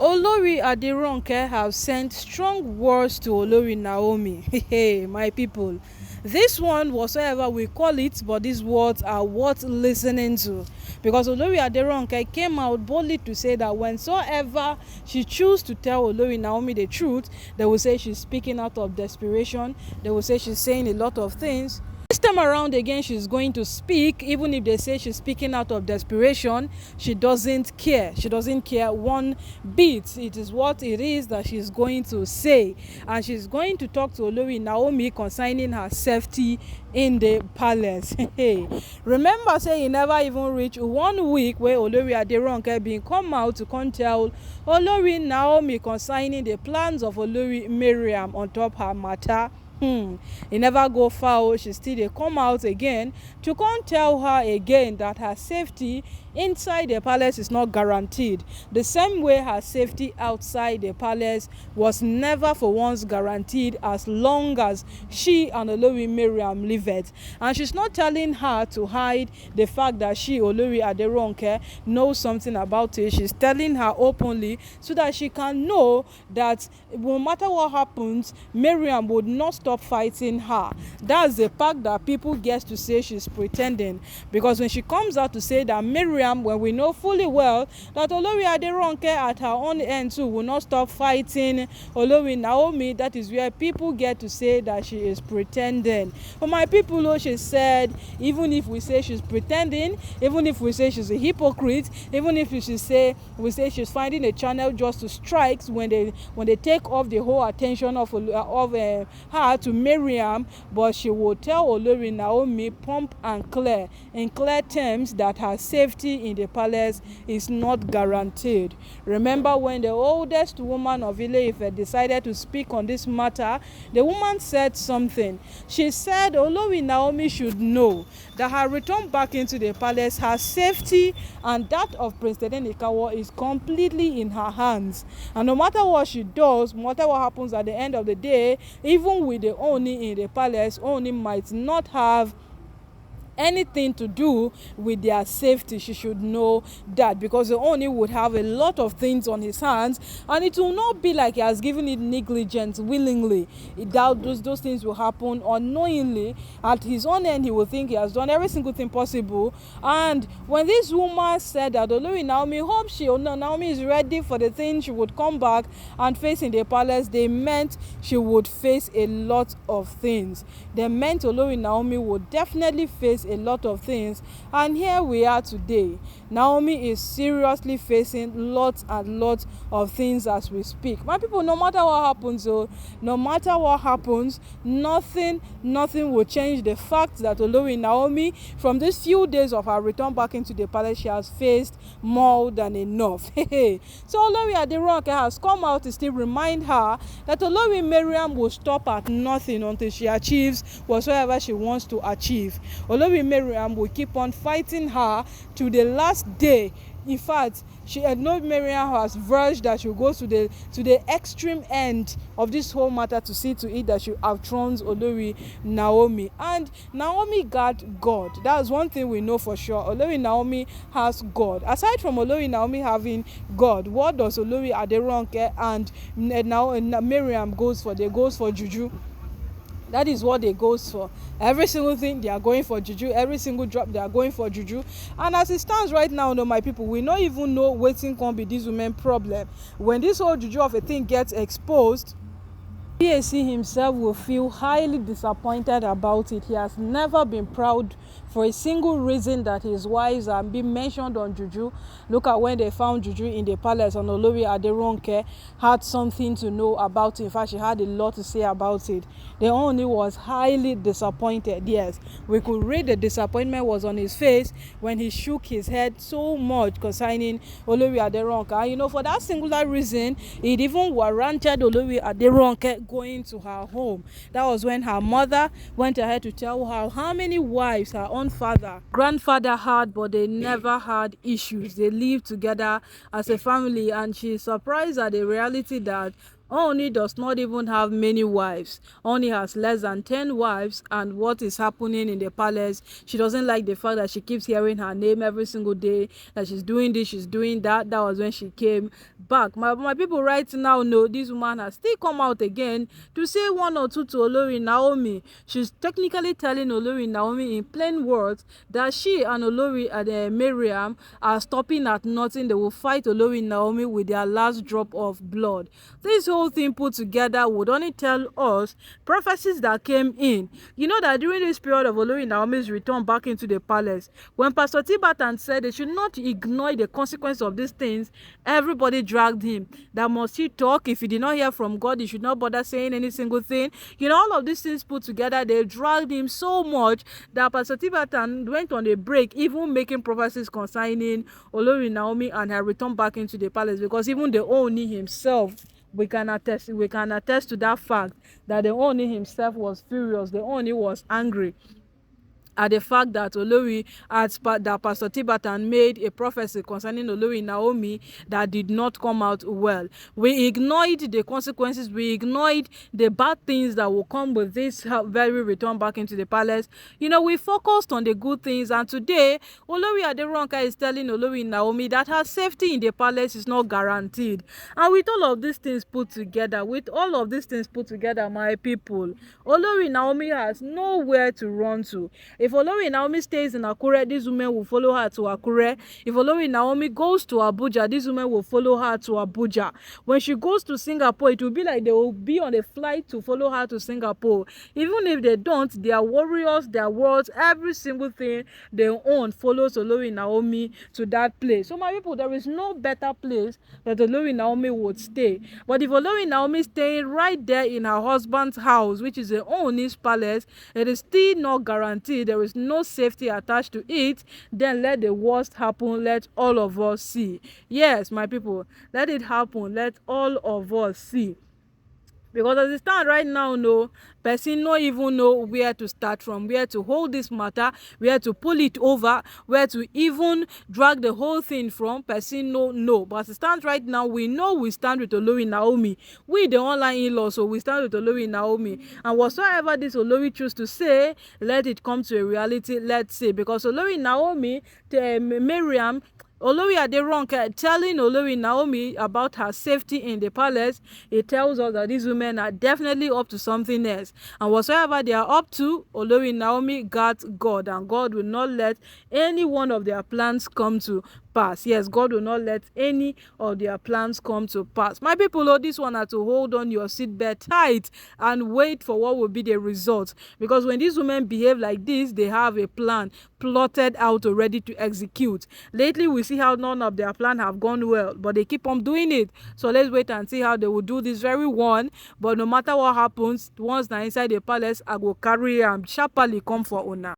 Olori Ronke have sent strong words to Olori Naomi. Hey, my people. This one, whatsoever we call it, but these words are worth listening to. Because Olori Ronke came out boldly to say that whensoever she chooses to tell Olori Naomi the truth, they will say she's speaking out of desperation. They will say she's saying a lot of things. This time around again, she's going to speak. Even if they say she's speaking out of desperation, she doesn't care. She doesn't care one bit. It is what it is that she's going to say. And she's going to talk to Olori Naomi concerning her safety in the palace. Remember, say he never even reached 1 week where Olori Ronke been come out to come tell Olori Naomi concerning the plans of Olori Mariam on top her matter. He never go foul. She still dey come out again to come tell her again that her safety inside the palace is not guaranteed, the same way her safety outside the palace was never for once guaranteed as long as she and Olori Mariam live it. And she's not telling her to hide the fact that she, Olori Ronke, knows something about it. She's telling her openly so that she can know that no matter what happens, Mariam would not stop fighting her. That's the fact that people get to say she's pretending, because when she comes out to say that Mariam, when we know fully well that Olori Ronke at her own end too will not stop fighting Olori Naomi, that is where people get to say that she is pretending. For my people, she said, even if we say she's pretending, even if we say she's a hypocrite, even if we say she's finding a channel just to strike when they take off the whole attention of her to Mariam, but she will tell Olori Naomi pump and clear in clear terms that her safety in the palace is not guaranteed. Remember when the oldest woman of Ile-Ife decided to speak on this matter, the woman said something. She said Olori Naomi should know that her return back into the palace, her safety and that of Prince Tadenikawa is completely in her hands. And no matter what she does, no matter what happens at the end of the day, even with the Ooni in the palace, Ooni might not have anything to do with their safety. She should know that, because the Ooni would have a lot of things on his hands, and it will not be like he has given it negligence willingly. Those things will happen unknowingly. At his own end, he will think he has done every single thing possible. And when this woman said that Olori Naomi hopes Naomi is ready for the thing she would come back and face in the palace, they meant she would face a lot of things. They meant Olori Naomi would definitely face a lot of things, and here we are today. Naomi is seriously facing lots and lots of things as we speak. My people, no matter what happens, nothing will change the fact that Olori Naomi, from these few days of her return back into the palace, she has faced more than enough. So Olori Ronke has come out to still remind her that Olori Mariam will stop at nothing until she achieves whatsoever she wants to achieve. Olori Mariam will keep on fighting her to the last day. In fact, Mariam has verged that she will go to the extreme end of this whole matter to see to it that she outruns Olori Naomi. And Naomi got God. That's one thing we know for sure. Olori Naomi has God. Aside from Olori Naomi having God, what does Olori Ronke and Mariam goes for? They goes for juju. That is what they goes for. Every single thing they are going for juju. Every single drop they are going for juju. And as it stands right now, my people, we don't even know wetin can be this woman problem. When this whole juju of a thing gets exposed, PAC himself will feel highly disappointed about it. He has never been proud for a single reason that his wives are being mentioned on juju. Look at when they found juju in the palace, and Olori Ronke had something to know about it. In fact, she had a lot to say about it. The Ooni was highly disappointed. Yes, we could read the disappointment was on his face when he shook his head so much concerning Olori Ronke. And for that singular reason, it even warranted Olori Ronke going to her home. That was when her mother went ahead to tell her how many wives her own grandfather had, but they never had issues. They lived together as a family, and she's surprised at the reality that Ooni does not even have many wives. Ooni has less than 10 wives, and what is happening in the palace, she doesn't like the fact that she keeps hearing her name every single day, that she's doing this, she's doing that. That was when she came back. My people right now know this woman has still come out again to say one or two to Olori Naomi. She's technically telling Olori Naomi in plain words that she and Olori Mariam are stopping at nothing. They will fight Olori Naomi with their last drop of blood. This whole thing put together would only tell us prophecies that came in. You know that during this period of Olori Naomi's return back into the palace, when Pastor Tibetan said they should not ignore the consequence of these things, everybody dragged him. That must he talk? If he did not hear from God, he should not bother saying any single thing. You know, all of these things put together, they dragged him so much that Pastor Tibetan went on a break, even making prophecies concerning Olori Naomi and her return back into the palace, because even the Ooni himself, we can attest to that fact that the Ooni himself was furious. The Ooni was angry at the fact that that Pastor Tibetan made a prophecy concerning Olori Naomi that did not come out well. We ignored the consequences. We ignored the bad things that will come with this very return back into the palace. You know, we focused on the good things, and today Olori Ronke is telling Olori Naomi that her safety in the palace is not guaranteed. And with all of these things put together, my people, Olori Naomi has nowhere to run to. If Olori Naomi stays in Akure, these women will follow her to Akure. If Olori Naomi goes to Abuja, these women will follow her to Abuja. When she goes to Singapore, it will be like they will be on a flight to follow her to Singapore. Even if they don't, their warriors, their words, every single thing they own follows Olori Naomi to that place. So my people, there is no better place that Olori Naomi would stay. But if Olori Naomi is staying right there in her husband's house, which is the Ooni's palace, it is still not guaranteed. There is no safety attached to it. Then let the worst happen. Let all of us see. Yes, my people, let it happen. Let all of us see. Because as it stands right now, no person no even know where to start from, where to hold this matter, where to pull it over, where to even drag the whole thing from. Person no. But as it stands right now, we know we stand with Olori Naomi. We the online in-laws, so we stand with Olori Naomi. And whatsoever this Olori choose to say, let it come to a reality. Let's see. Because Olori Naomi, Mariam, Olori Ronke telling Olori Naomi about her safety in the palace, it tells us that these women are definitely up to something else. And whatsoever they are up to, Olori Naomi got God, and God will not let any one of their plans come to pass. Yes, God will not let any of their plans come to pass. My people, this one had to hold on your seatbelt tight and wait for what will be the result. Because when these women behave like this, they have a plan plotted out already to execute. Lately, we see how none of their plan have gone well, but they keep on doing it. So let's wait and see how they will do this very one. But no matter what happens, once they're inside the palace, I will carry sharply come for Una.